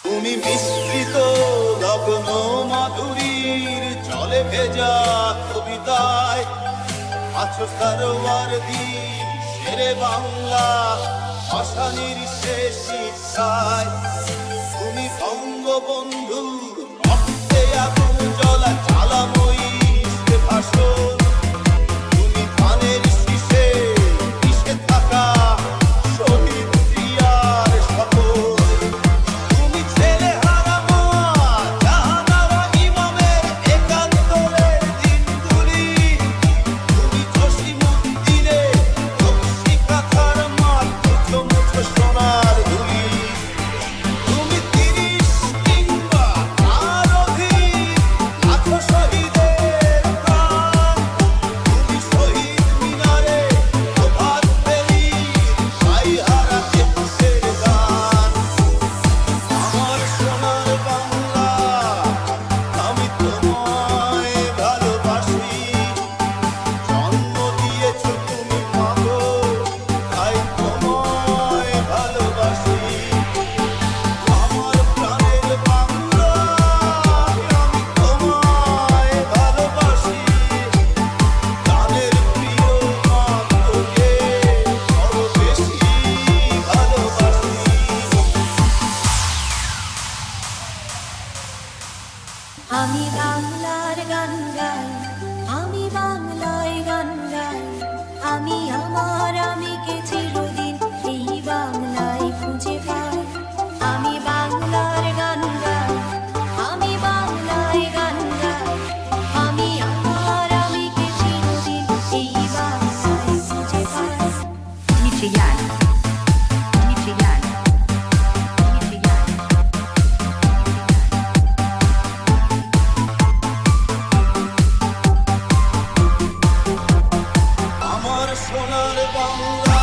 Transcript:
তুমি মিশ্রিত লগ্ন মাধুরীর জলে ভেজা কবিতায় আছো সরোয়ারদি শেরে বাংলা ভাষানির শেষ ইচ্ছায়। তুমি বঙ্গবন্ধু রক্তে আগুন জ্বলা জ্বালাময়ী ভাষণ। তুমি ধানের শীষে মিশে থাকা শহীদ জিয়ার শপথ। তুমি ছেলে হারা মা জাহানারা ইমামের একাত্তরের দিনগুলি। তুমি জসিমউদ্দিনের নকশি কাঁথার মাঠ মুছো মুছো সোনার ধুলি। তুমি ৩০ কিংবা তার অধিক লাখো শহীদের প্রাণ। তুমি শহীদ মিনারে প্রভাত ফেরির ছাইহারা একুশের গান। আমার সোনার বাংলা আমি তোমায় ভালোবাসি। জন্ম দিয়েছ তুমি মাগো তাই তোমায় ভালোবাসি। আমার প্রাণের বাংলা আমি তোমায় ভালোবাসি। প্রাণের প্রিয় মাগোকে বড় বেশি ভালোবাসি। আমি বাংলার গান গাই, আমি বাংলায় গান গাই। আমি আমার আমিকে চিরদিন এই বাংলায় খুঁজে পাই। আমি বাংলার গান গাই, আমি বাংলায় গান গাই। আমি আমার আমিকে চিরদিন এই বাংলায় খুঁজে পাই। DJ Yan. আমার সোনার বাংলা